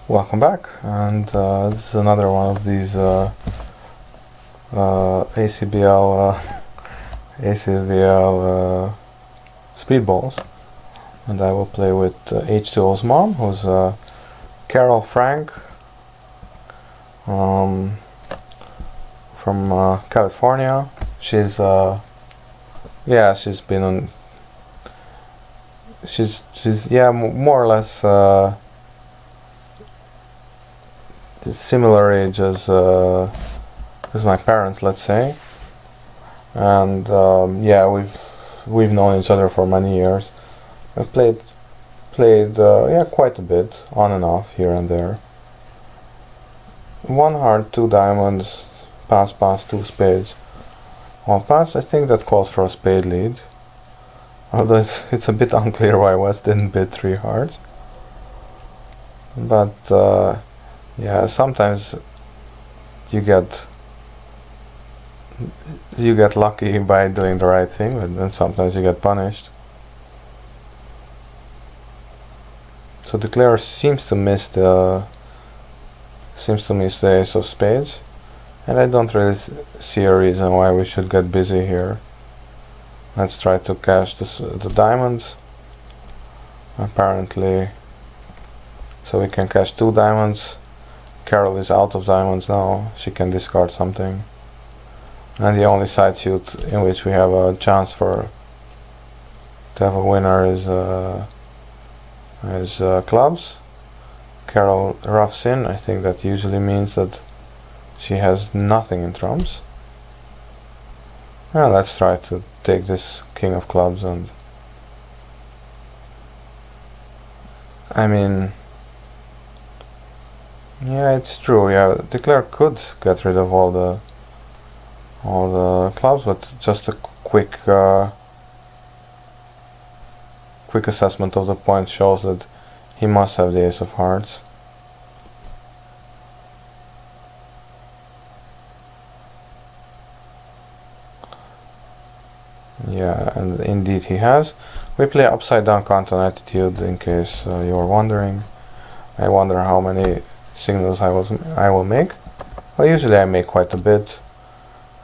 Welcome back, and this is another one of these ACBL speedballs, and I will play with h2osmom, who's Carol Frank from California. She's she's been on. She's more or less similar age as my parents, let's say, and we've known each other for many years. I've played quite a bit, on and off, here and there. One heart, two diamonds, pass, two spades. Well, pass, I think that calls for a spade lead, although it's a bit unclear why West didn't bid three hearts, but sometimes you get lucky by doing the right thing, but then sometimes you get punished. So Declare seems to miss the ace of spades, and I don't really see a reason why we should get busy here. Let's try to cash the diamonds, apparently, so we can cash two diamonds. Carol is out of diamonds now, she can discard something, and the only side suit in which we have a chance to have a winner is clubs. Carol roughs in. I think that usually means that she has nothing in trumps. Well, let's try to take this king of clubs, and I mean, yeah, it's true. Yeah, Declare could get rid of all the clubs, but just a quick assessment of the point shows that he must have the ace of hearts. Yeah, and indeed he has. We play upside down canton attitude, in case you were wondering. I wonder how many signals I will make. Well, usually I make quite a bit.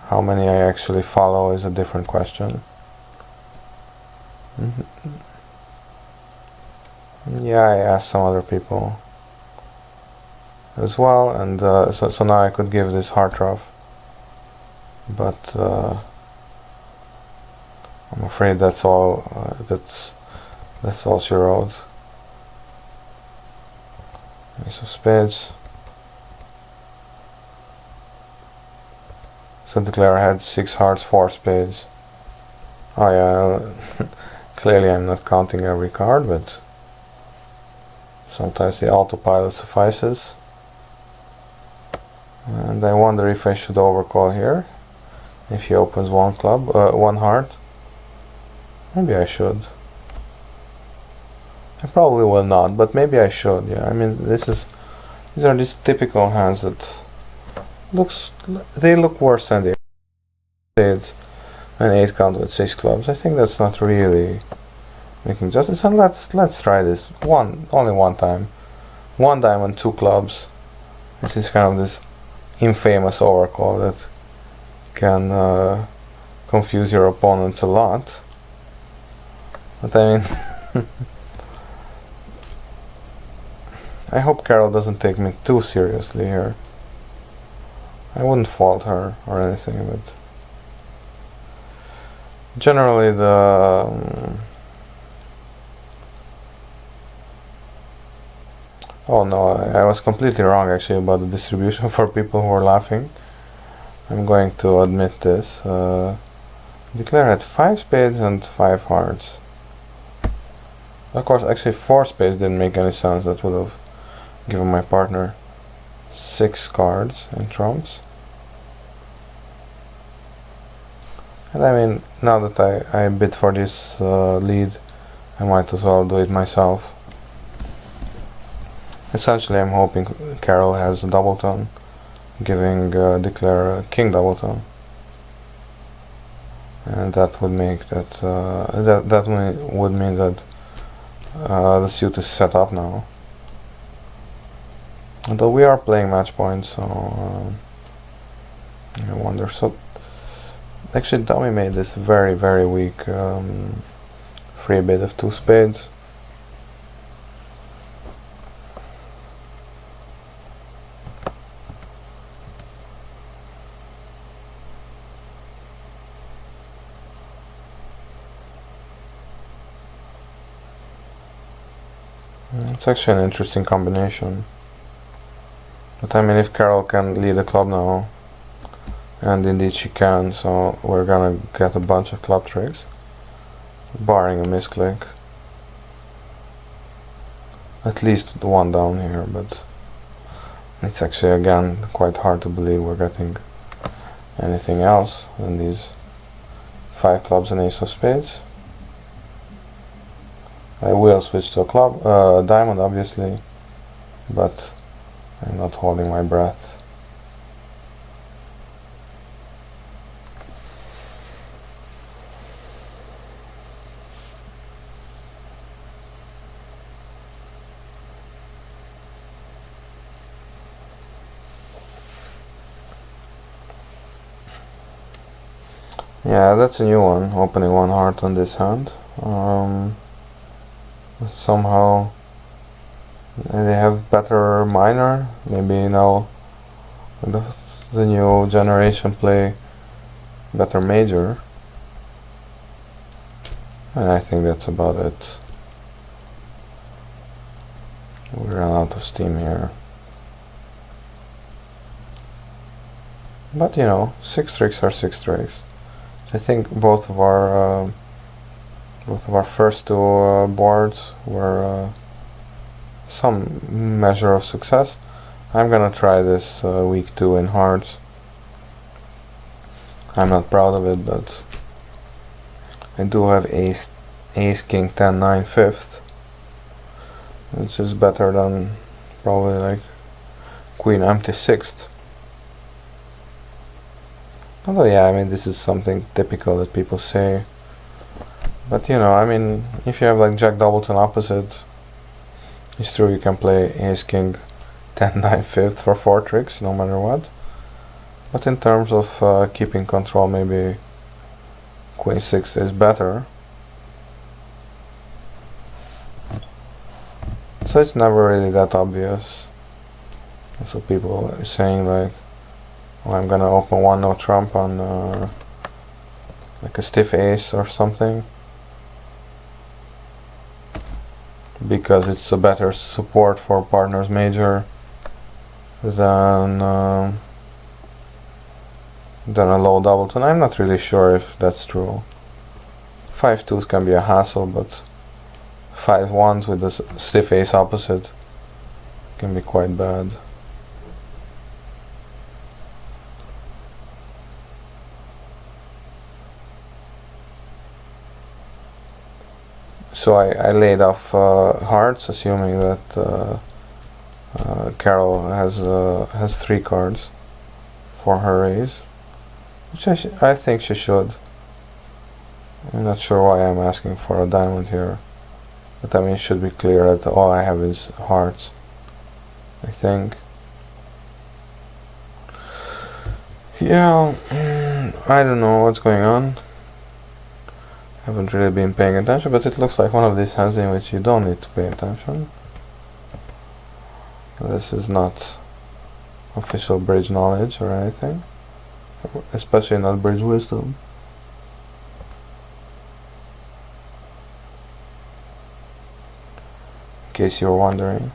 How many I actually follow is a different question. Yeah, I asked some other people as well, and so now I could give this heart rough, but I'm afraid that's all. That's all she wrote. Ace of spades. So Declare had 6 hearts, 4 spades. Oh yeah, clearly I'm not counting every card, but sometimes the autopilot suffices. And I wonder if I should overcall here. If he opens one heart, maybe I should. I probably will not, but maybe I should. Yeah, I mean, these are these typical hands that look worse than the spades and 8 count with 6 clubs. I think that's not really making justice. And let's try this only one time. 1 diamond, 2 clubs. This is kind of this infamous overcall that can confuse your opponents a lot. But I mean, I hope Carol doesn't take me too seriously here. I wouldn't fault her or anything, but generally oh no, I was completely wrong actually about the distribution for people who are laughing. I'm going to admit this. Declare had 5 spades and 5 hearts. Of course, actually 4 spades didn't make any sense. That would have given my partner 6 cards in trumps. And I mean, now that I bid for this lead, I might as well do it myself. Essentially, I'm hoping Carol has a double tone, giving Declare a king double tone, and that would make that would mean that the suit is set up now. Although we are playing match point, so I wonder. So actually, dummy made this very, very weak free bid of 2 spades. It's actually an interesting combination. But I mean, if Carol can lead the club now, and indeed she can, so we're gonna get a bunch of club tricks, barring a misclick. At least the one down here, but it's actually again quite hard to believe we're getting anything else than these 5 clubs and ace of spades. I will switch to a diamond obviously, but I'm not holding my breath. Yeah, that's a new one, opening 1 heart on this hand. Somehow they have better minor, maybe now the new generation play better major, and I think that's about it. We ran out of steam here, but you know, 6 tricks are 6 tricks. I think both of our first 2 boards were some measure of success. I'm gonna try this week 2 in hearts. I'm not proud of it, but I do have ace king 10 9 5th, which is better than probably like queen empty 6th. Although yeah, I mean, this is something typical that people say, but you know, I mean, if you have like jack doubleton opposite, it's true you can play ace king 10 9 5th for 4 tricks no matter what, but in terms of keeping control, maybe queen 6th is better. So it's never really that obvious. So people are saying like, oh, I'm gonna open 1 no trump on like a stiff ace or something, because it's a better support for partners major than a low doubleton. I'm not really sure if that's true. 5 2s can be a hassle, but 5 1s with a stiff ace opposite can be quite bad. So I laid off hearts, assuming that Carol has 3 cards for her raise, which I think she should. I'm not sure why I'm asking for a diamond here, but I mean, it should be clear that all I have is hearts, I think. Yeah, I don't know what's going on. Haven't really been paying attention, but it looks like one of these hands in which you don't need to pay attention. This is not official bridge knowledge or anything, especially not bridge wisdom. In case you're wondering.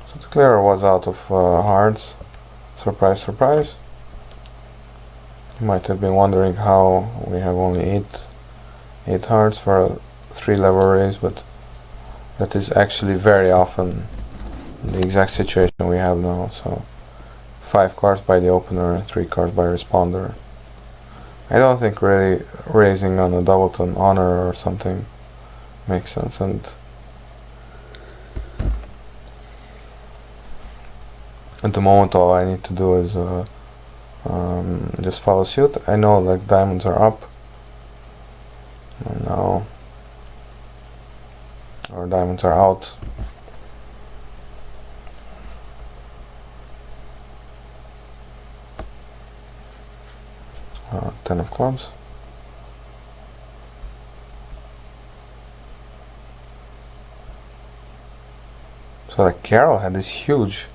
So the clearer was out of hearts. Surprise, surprise. You might have been wondering how we have only 8 hearts for a 3 level raise, but that is actually very often the exact situation we have now. So 5 cards by the opener and 3 cards by responder. I don't think really raising on a doubleton honor or something makes sense, and at the moment all I need to do is just follow suit. I know like diamonds are up, And now our diamonds are out. Ten of clubs. So like Carol had this huge.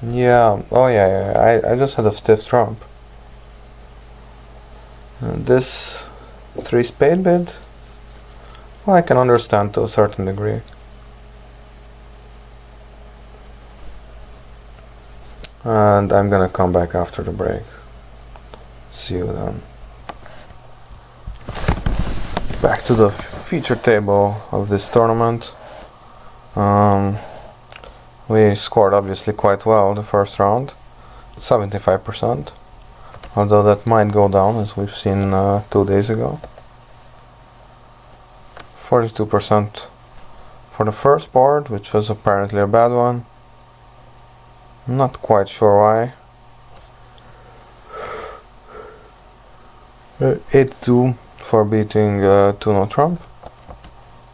Yeah. Oh yeah. I just had a stiff trump. And this 3 spade bid, well, I can understand to a certain degree. And I'm gonna come back after the break. See you then. Back to the feature table of this tournament. We scored obviously quite well the first round, 75%. Although that might go down, as we've seen 2 days ago. 42% for the first board, which was apparently a bad one. I'm not quite sure why. 8-2 for beating 2-0 Trump.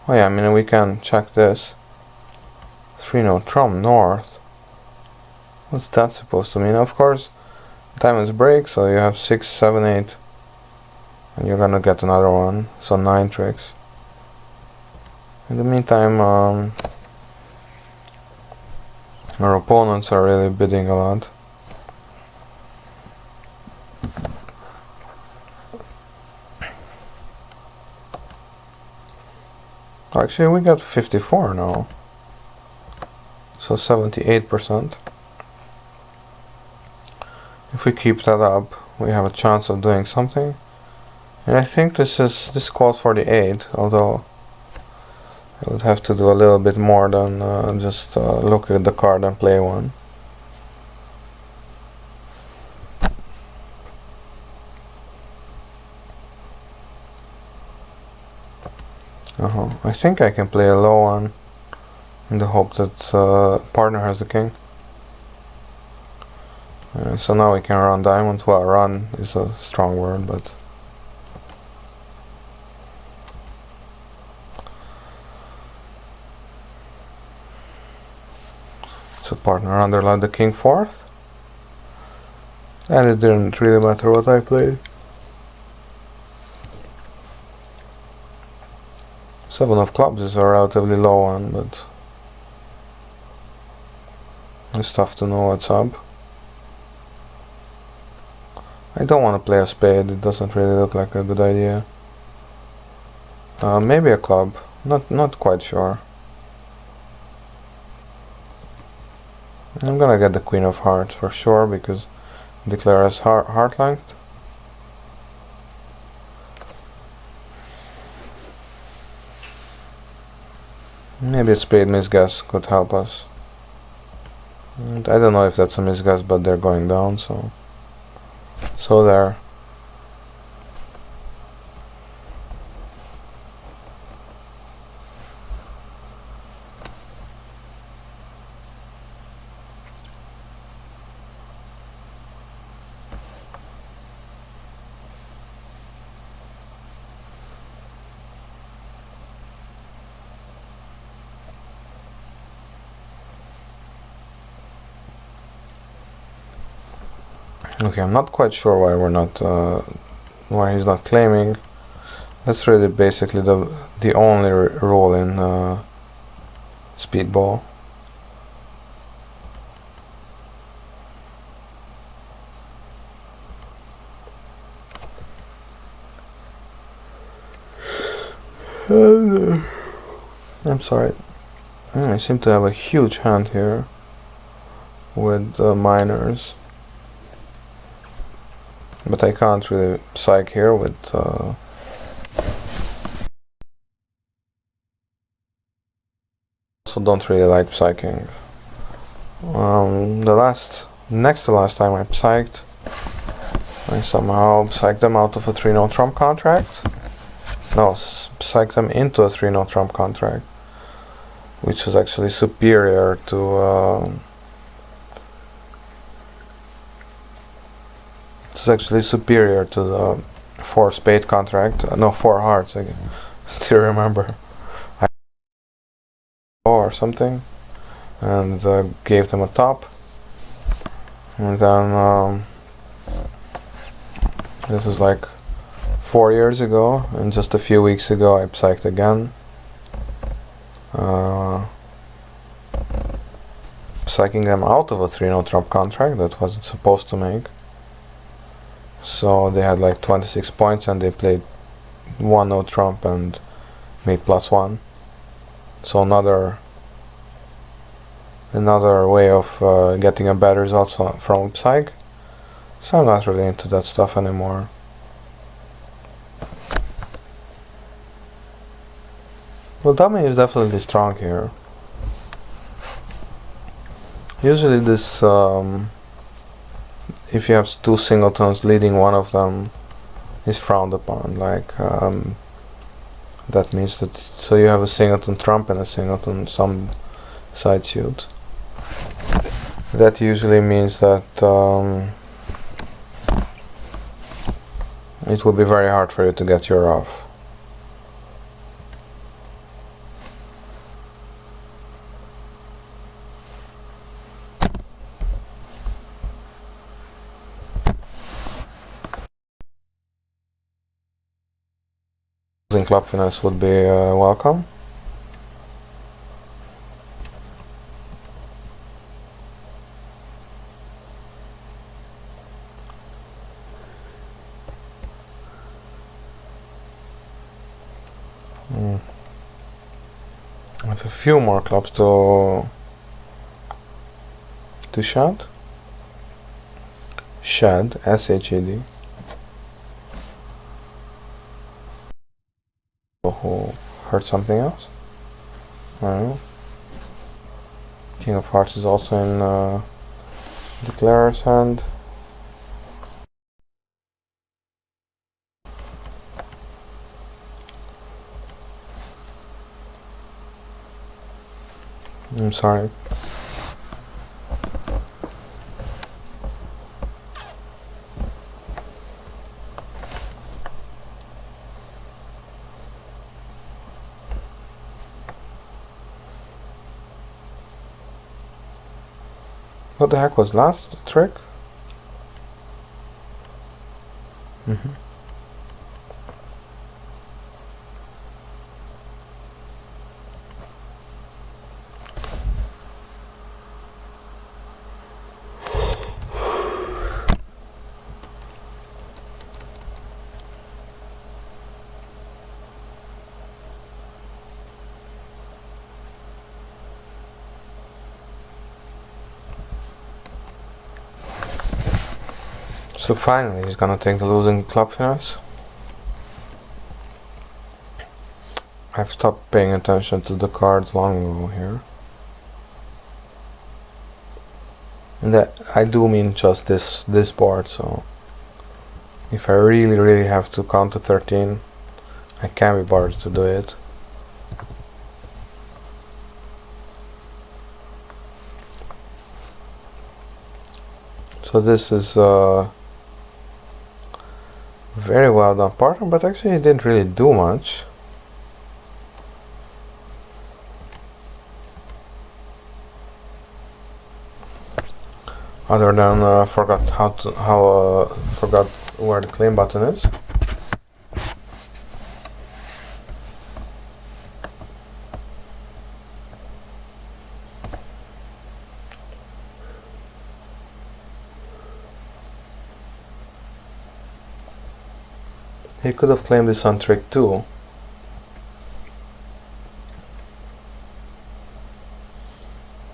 Oh yeah, I mean we can check this. 3-0 Trump North. What's that supposed to mean? Of course, diamonds break, so you have 6, 7, 8, and you're gonna get another one. So 9 tricks. In the meantime, our opponents are really bidding a lot. Actually, we got 54 now. So 78%. If we keep that up, we have a chance of doing something. And I think this calls for the 8, although I would have to do a little bit more than just look at the card and play one. I think I can play a low one in the hope that partner has the king. So now we can run diamond. Well, run is a strong word, but so partner underlined the king fourth, and it didn't really matter what I played. 7 of clubs is a relatively low one, but it's tough to know what's up. I don't want to play a spade, it doesn't really look like a good idea. Maybe a club, not quite sure. I'm gonna get the queen of hearts for sure, because declare as heart length. Maybe a spade misguess could help us. And I don't know if that's a misguess, but they're going down, so there. Okay, I'm not quite sure why why he's not claiming. That's really basically the only rule in speedball. I'm sorry. I seem to have a huge hand here with minors. But I can't really psych here with also don't really like psyching. Next to last time I psyched, I somehow psyched them out of a 3-0 trump contract. No, psyched them into a 3-0 trump contract, which was actually superior to the 4 spade contract, no, 4 hearts, I still remember, or something, and gave them a top. And then this was like 4 years ago, and just a few weeks ago I psyched again. Psyching them out of a 3-no trump contract that wasn't supposed to make. So they had like 26 points and they played 1-no trump and made +1. So another way of getting a bad result from psych. So I'm not really into that stuff anymore. Well, dummy is definitely strong here. Usually this, if you have 2 singletons, leading one of them is frowned upon. Like, that means that, so you have a singleton trump and a singleton some side suit. That usually means that it will be very hard for you to get your off. Using club finesse would be welcome. I have a few more clubs to shed. Shed, S-H-E-D. Who heard something else? I don't know. King of Hearts is also in Declarer's hand. I'm sorry. What the heck was last trick? So finally he's gonna take the losing club finesse. I've stopped paying attention to the cards long ago here. And that I do mean just this board, so if I really have to count to 13, I can be bothered to do it. So this is very well done partner, but actually he didn't really do much. Other than forgot where the claim button is. He could have claimed this on trick 2.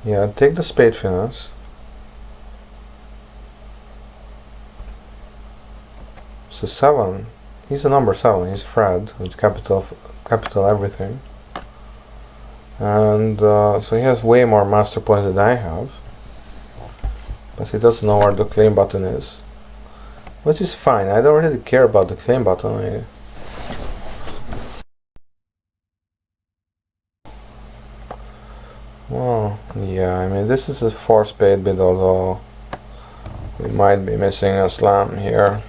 Yeah, take the spade finesse. So 7. He's a number 7. He's Fred with capital everything. And so he has way more master points than I have. But he doesn't know where the claim button is. Which is fine, I don't really care about the claim button. Well, yeah, I mean this is a 4 spade bid, although we might be missing a slam here.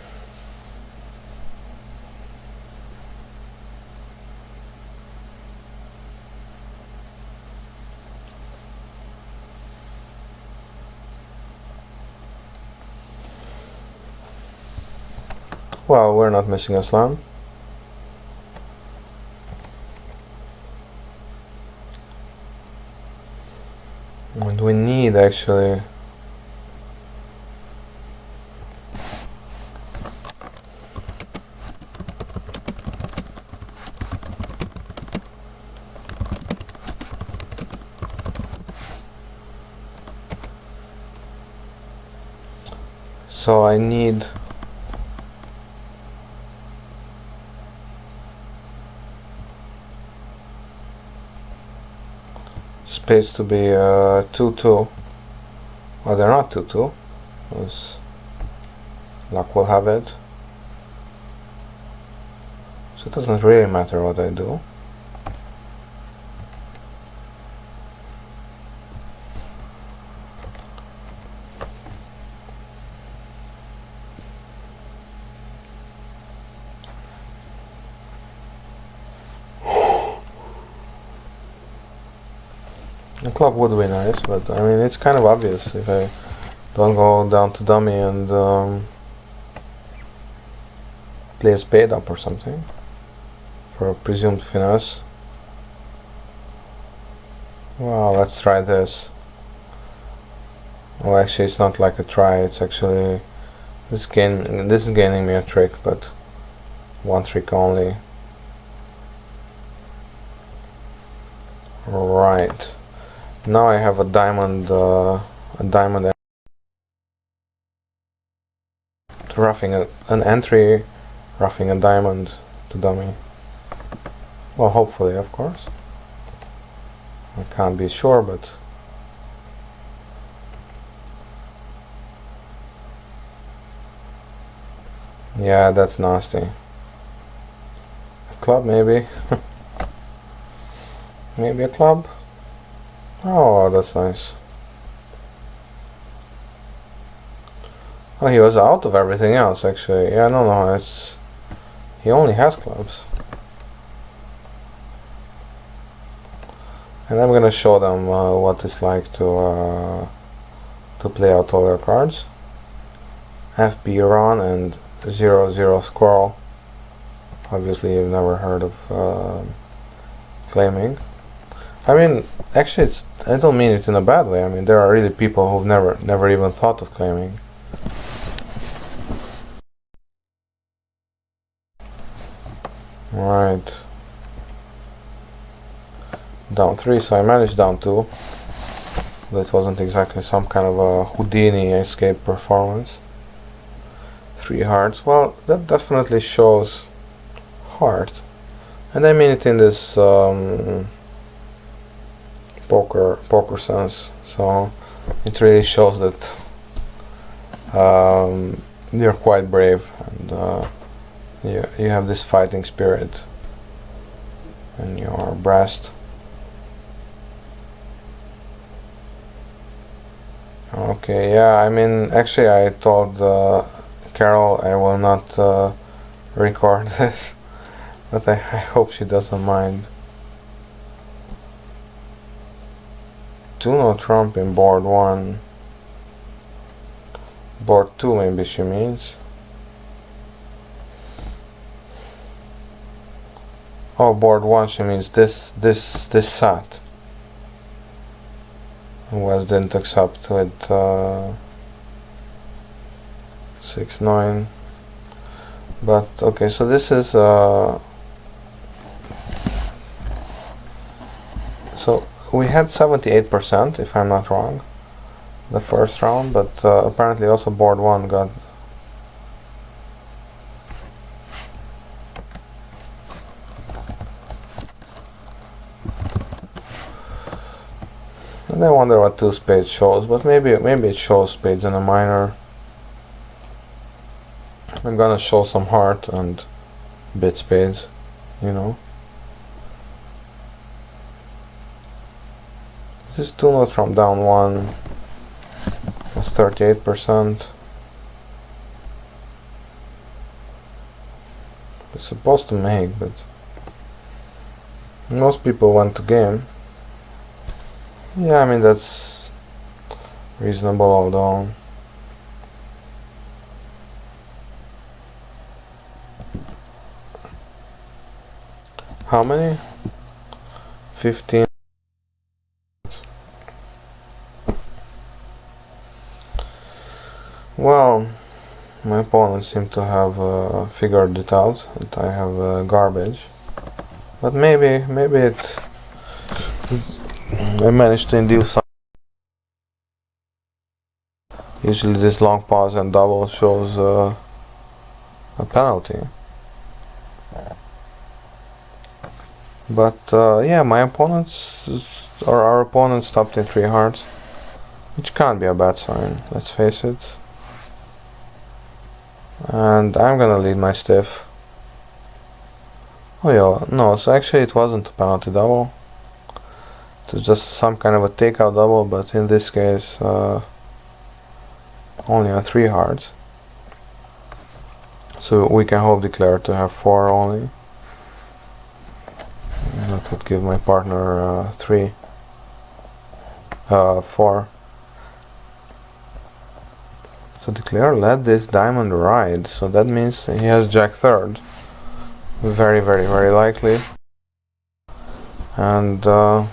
Well, we're not missing a slam. And we need actually so I need spades to be 2-2. Well, they're not 2-2, because luck will have it. So it doesn't really matter what I do. The club would be nice, but I mean it's kind of obvious if I don't go down to dummy and play a spade up or something for a presumed finesse. Well, let's try this. Well, actually it's not like a try, it's actually this is gaining me a trick, but one trick only. Right. Now I have a diamond roughing an entry, roughing a diamond to dummy. Well, hopefully, of course. I can't be sure, but yeah, that's nasty. A club, maybe. Maybe a club. Oh, that's nice. Oh, he was out of everything else, actually. Yeah, no, it's... He only has clubs. And I'm gonna show them what it's like to play out all their cards. FB Ron and 00 Squirrel. Obviously, you've never heard of claiming. I mean, actually, I don't mean it in a bad way. I mean, there are really people who've never even thought of claiming. Right. Down 3, so I managed down 2. That wasn't exactly some kind of a Houdini escape performance. 3 hearts. Well, that definitely shows heart. And I mean it in this poker sense, so it really shows that you're quite brave and you have this fighting spirit in your breast. Okay, yeah, I mean, actually I told Carol I will not record this, but I hope she doesn't mind. No Trump in board 1. Board 2 maybe she means. Oh, board 1 she means this sat. Was didn't accept with 6-9. But okay, so this is so we had 78%, if I'm not wrong, the first round, but apparently also board 1 got... And I wonder what 2 spades shows, but maybe it shows spades in a minor. I'm gonna show some heart and bit spades, you know. This is 2 notes from down 1. That's 38%. It's supposed to make, but most people went to game. Yeah, I mean that's reasonable, although How many? 15. Well, my opponent seemed to have figured it out that I have garbage, but maybe I managed to induce some. Usually this long pause and double shows a penalty. But yeah, my opponents, or our opponents, stopped in 3 hearts, which can't be a bad sign, let's face it. And I'm gonna lead my stiff. Oh yeah, no, so actually it wasn't a penalty double. It was just some kind of a takeout double, but in this case only on 3 hearts. So we can hope declare to have 4 only. And that would give my partner 4. So declare let this diamond ride, so that means he has jack third. Very likely. And that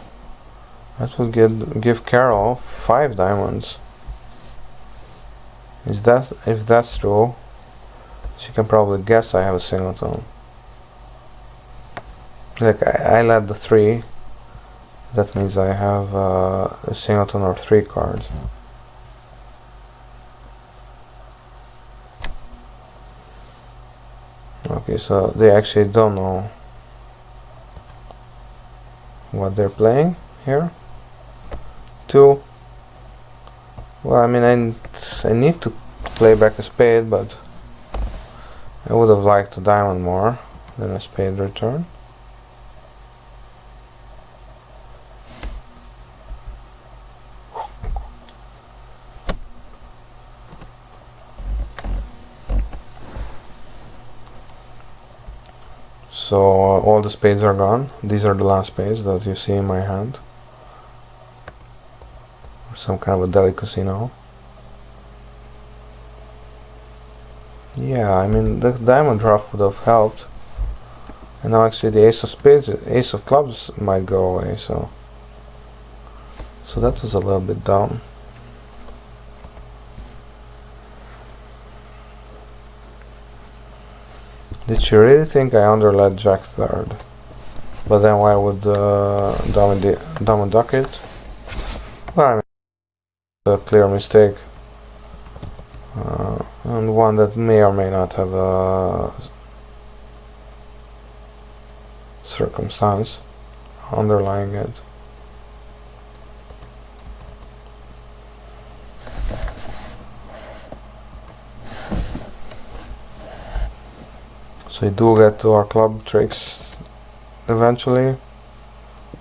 would give Carol 5 diamonds. If that's true, she can probably guess I have a singleton. Like I led the 3, that means I have a singleton or 3 cards. Okay, so they actually don't know what they're playing here. 2. Well, I mean, I need to play back a spade, but I would have liked a diamond more than a spade return. So all the spades are gone. These are the last spades that you see in my hand. Some kind of a delicacy now. Yeah, I mean the diamond draft would have helped. And now actually the ace of spades, ace of clubs might go away, so that was a little bit dumb. Did she really think I underled jack third? But then why would diamond duck it? Well, I mean, a clear mistake. And one that may or may not have a circumstance underlying it. So we do get to our club tricks eventually.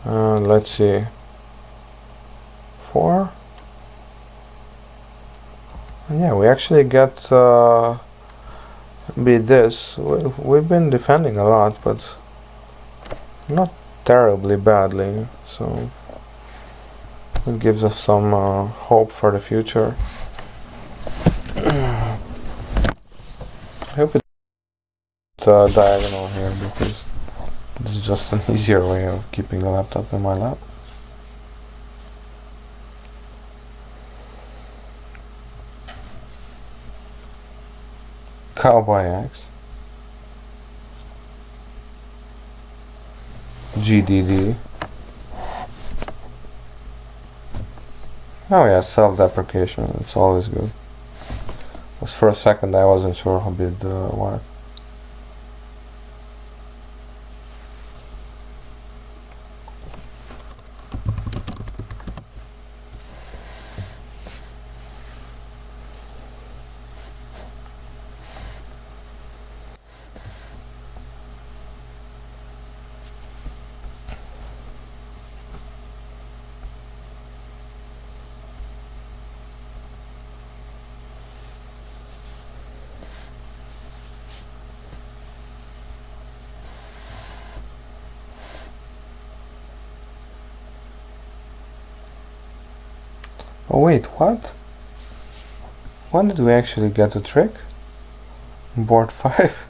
Let's see. 4. And yeah, we actually get beat this. We've been defending a lot, but not terribly badly. So it gives us some hope for the future. I hope it's diagonal here, because this is just an easier way of keeping the laptop in my lap. Cowboy X, GDD. Oh yeah, self-deprecation, it's always good. Because for a second I wasn't sure who did what. Oh wait, what? When did we actually get the trick? Board 5?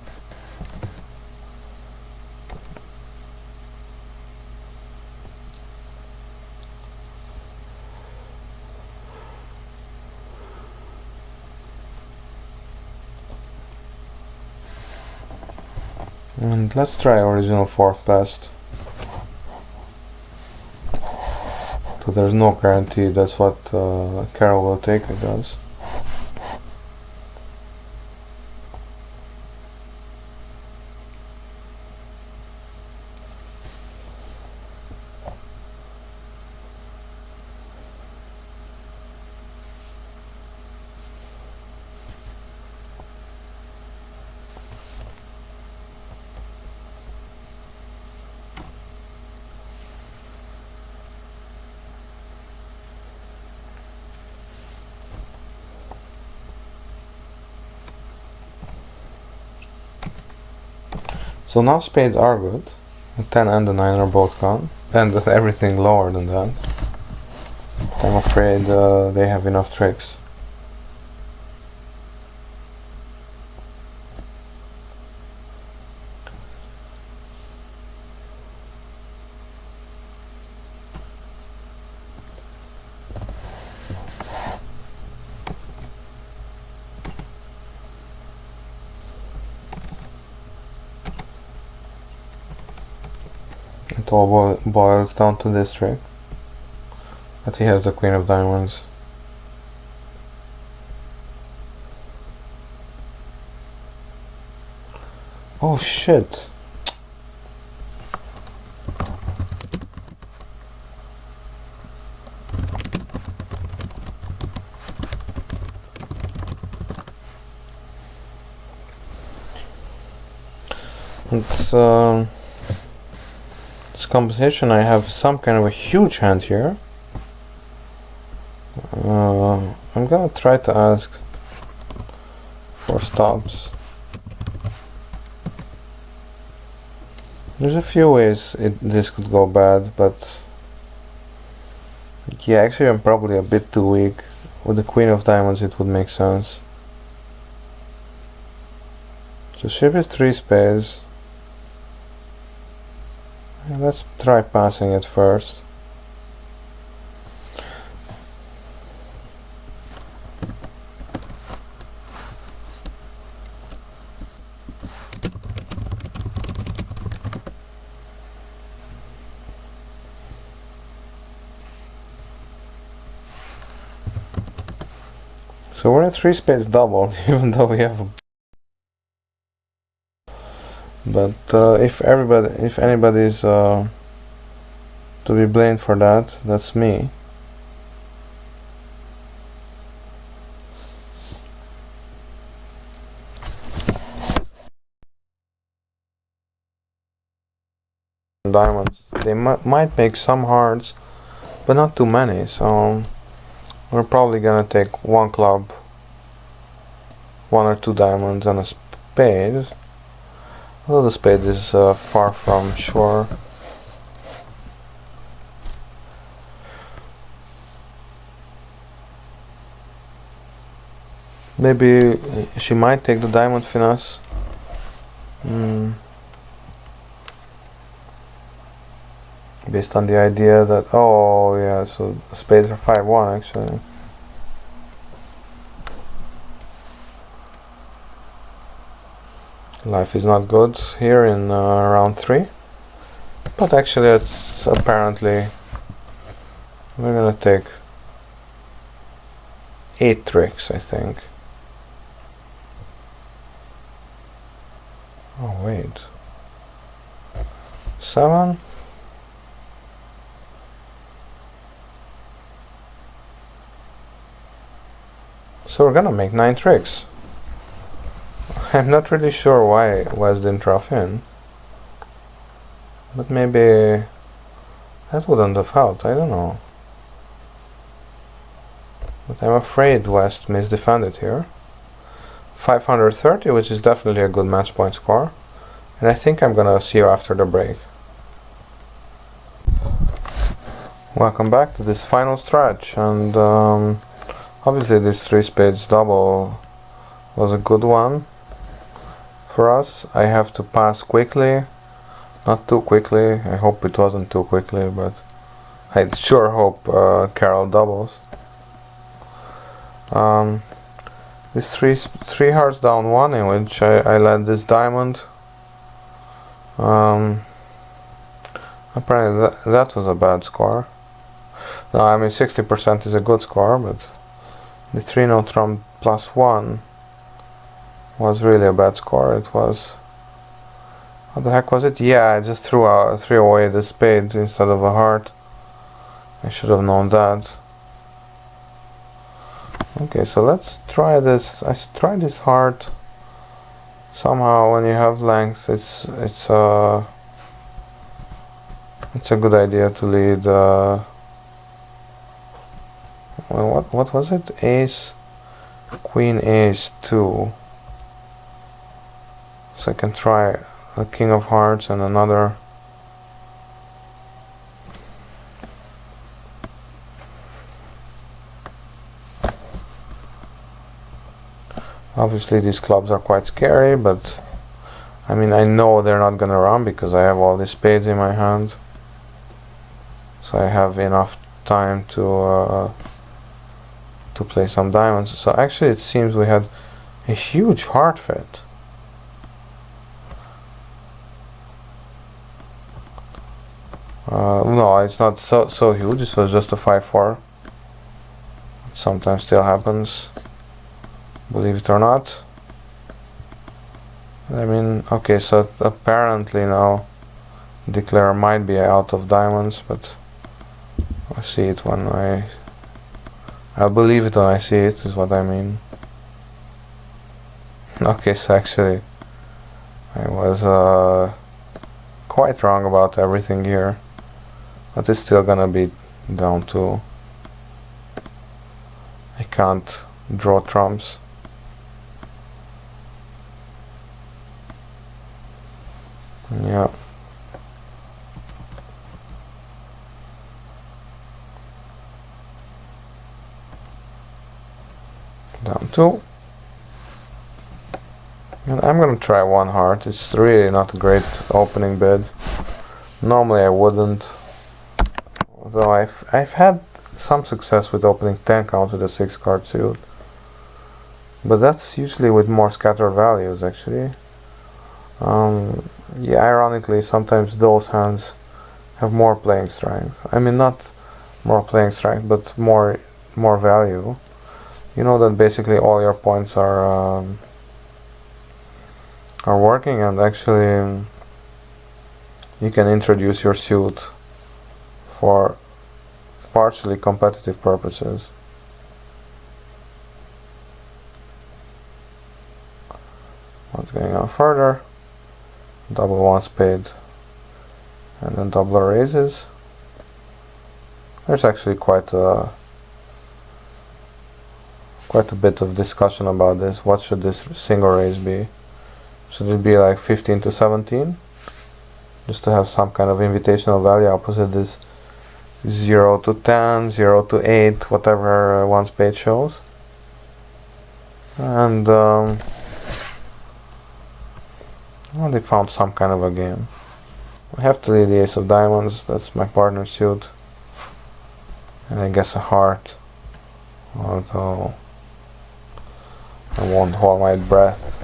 And let's try original fourth best. So there's no guarantee that's what Carol will take, I guess. So now spades are good. The 10 and the 9 are both gone. And everything lower than that. I'm afraid they have enough tricks. It all boils down to this trick. But he has the queen of diamonds. Oh shit. It's compensation. I have some kind of a huge hand here. I'm gonna try to ask for stops. There's a few ways this could go bad, but yeah, actually I'm probably a bit too weak. With the queen of diamonds it would make sense. So ship is 3 spades. Let's try passing it first. So we're at 3 spades double, even though we have a... But if anybody's to be blamed for that, that's me. Diamonds. They might make some hearts, but not too many, so we're probably gonna take one club, 1 or 2 diamonds and a spade. Although the spade is far from sure. Maybe she might take the diamond finesse. Based on the idea that, oh yeah, so the spades are 5-1 actually. Life is not good here in round 3, but actually it's apparently we're gonna take 8 tricks, I think. Oh wait, 7. So we're gonna make 9 tricks. I'm not really sure why West didn't drop in, but maybe that wouldn't have helped, I don't know. But I'm afraid West misdefended here. 530, which is definitely a good match point score, and I think I'm gonna see you after the break. Welcome back to this final stretch, and obviously this 3 spades double was a good one for us. I have to pass quickly, not too quickly. I hope it wasn't too quickly, but I sure hope Carol doubles. This three hearts down 1, in which I led this diamond. Apparently that was a bad score. No, I mean 60% is a good score, but the 3-note trump +1 was really a bad score. It was... What the heck was it? Yeah, I just threw away the spade instead of a heart. I should have known that. Okay, so let's try this. I try this heart. Somehow, when you have length, it's a good idea to lead. Well, what was it? Ace, Queen, Ace 2. So I can try a King of Hearts and another. Obviously these clubs are quite scary, but I mean, I know they're not gonna run because I have all these spades in my hand, so I have enough time to play some diamonds. So actually it seems we had a huge heart fit. No, it's not so huge. This was just a 5-4. It sometimes still happens, believe it or not. I mean, okay, so apparently now Declare might be out of diamonds, but I see it when I'll believe it when I see it, is what I mean. Okay, so actually I was quite wrong about everything here, but it's still gonna be down to... I can't draw trumps. Yeah. Down 2. And I'm gonna try one heart. It's really not a great opening bid. Normally I wouldn't. Although I've had some success with opening 10 count with a 6-card suit. But that's usually with more scattered values, actually. Yeah, ironically, sometimes those hands have more playing strength. I mean, not more playing strength, but more value. You know that basically all your points are working, and actually you can introduce your suit for partially competitive purposes. What's going on further? Double 1 spade and then doubler raises. There's actually quite a bit of discussion about this. What should this single raise be? Should it be like 15 to 17? Just to have some kind of invitational value opposite this 0 to 10, 0 to 8, whatever one spade shows. And well, they found some kind of a game. I have to lead the ace of diamonds. That's my partner's suit. And I guess a heart. Although I won't hold my breath.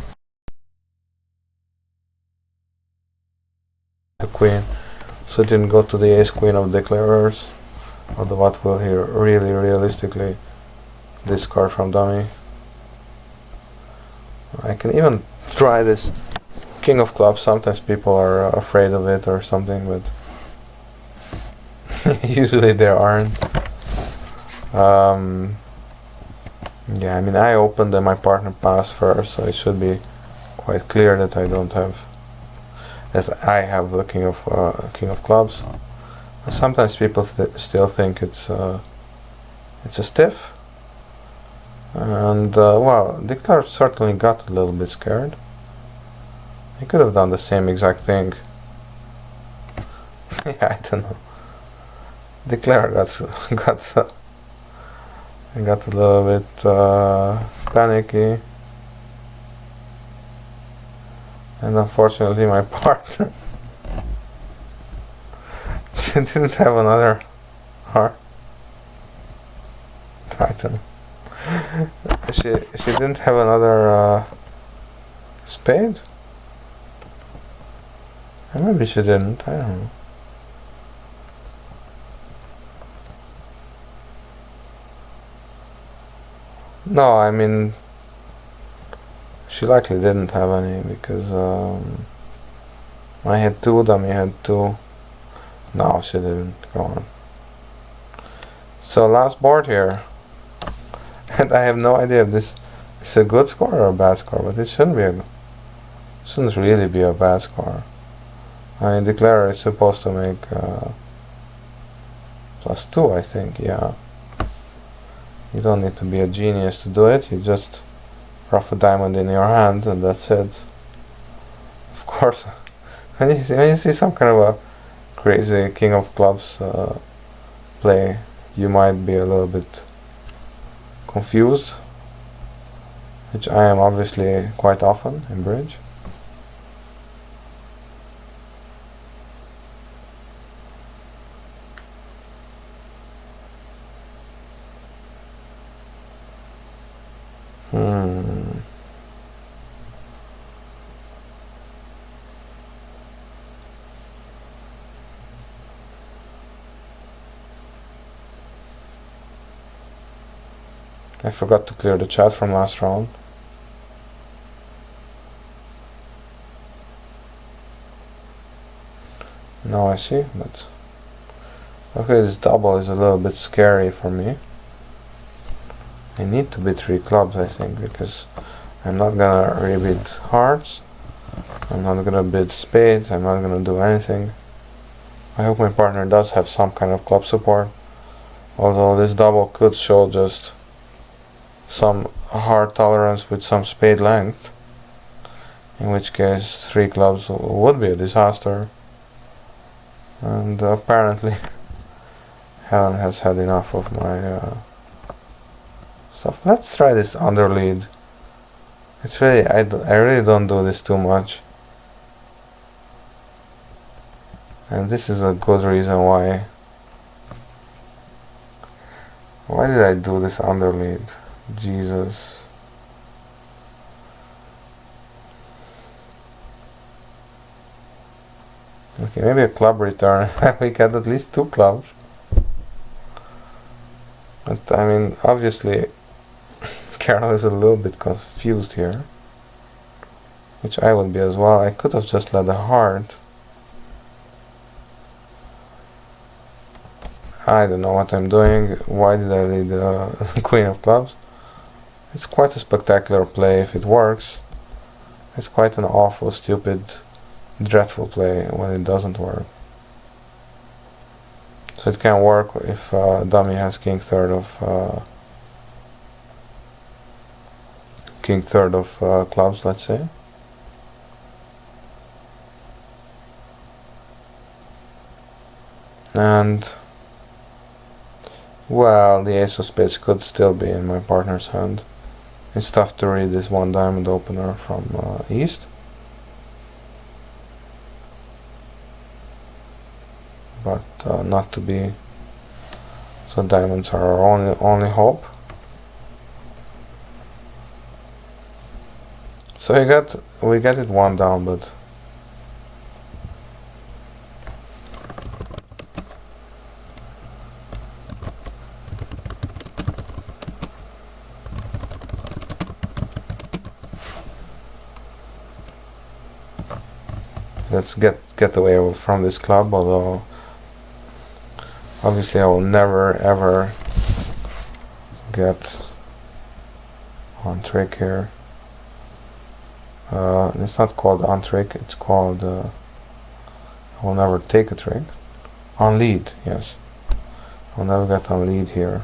The queen. So it didn't go to the ace queen of declarers. Although what will he really realistically discard from dummy? I can even try this King of Clubs. Sometimes people are afraid of it or something, but usually they aren't. Yeah, I mean, I opened and my partner passed first, so it should be quite clear that I have the King of Clubs. And sometimes people still think it's a stiff, and well, Declare certainly got a little bit scared. He could have done the same exact thing. Yeah, I don't know. Declare got a little bit panicky, and unfortunately my partner didn't have another heart. I don't know. She didn't have another spade. And maybe she didn't, I don't know. No, I mean, she likely didn't have any because I had two, dummy had two. No, she didn't. Go on. So last board here, and I have no idea if this is a good score or a bad score, but it shouldn't really be a bad score. I mean, declarer is supposed to make +2, I think. Yeah. You don't need to be a genius to do it. You just rough a diamond in your hand, and that's it. Of course, when you see some kind of a crazy king of clubs play, you might be a little bit confused, which I am obviously quite often in bridge. I forgot to clear the chat from last round. Now I see, but okay, this double is a little bit scary for me. I need to bid 3 clubs, I think, because I'm not gonna rebid hearts, I'm not gonna bid spades, I'm not gonna do anything. I hope my partner does have some kind of club support, although this double could show just some hard tolerance with some spade length, in which case 3 clubs would be a disaster. And apparently Helen has had enough of my stuff. Let's try this under lead. It's really, I really don't do this too much, and this is a good reason why. Why did I do this under lead? Jesus. Okay, maybe a club return. We get at least 2 clubs. But I mean, obviously, Carol is a little bit confused here, which I would be as well. I could have just led a heart. I don't know what I'm doing. Why did I lead the Queen of Clubs? It's quite a spectacular play if it works. It's quite an awful, stupid, dreadful play when it doesn't work. So it can work if dummy has king third of clubs, let's say. And well, the ace of spades could still be in my partner's hand. It's tough to read this 1 diamond opener from east, but not to be. So diamonds are our only hope. So we get it 1 down, but let's get away from this club, although obviously I will never ever get on trick here. It's not called on trick, it's called I will never take a trick. On lead, yes. I'll never get on lead here.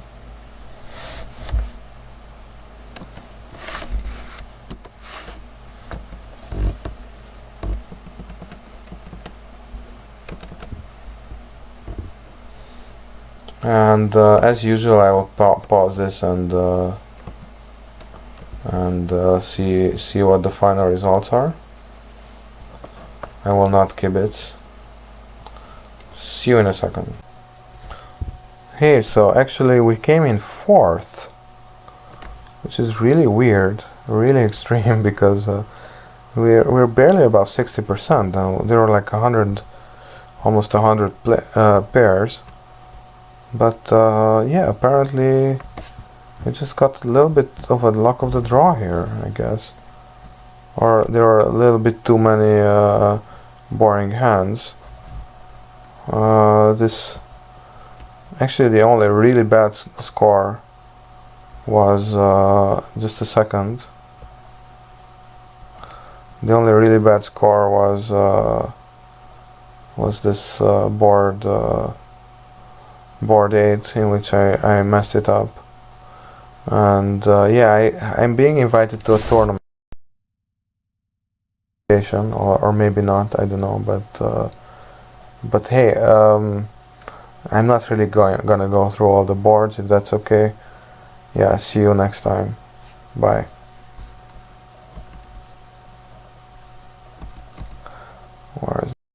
And as usual, I will pause this and see what the final results are. I will not kibitz. See you in a second. Hey, so actually we came in 4th, which is really weird, really extreme, because we're barely above 60% now. There are like 100, almost 100 pairs, but yeah, apparently I just got a little bit of a luck of the draw here, I guess, or there are a little bit too many boring hands. This actually, the only really bad score was just a second. The only really bad score was this board 8, in which I messed it up. And yeah, I'm being invited to a tournament, or maybe not, I don't know, but hey, I'm not really gonna go through all the boards, if that's okay. Yeah, see you next time. Bye.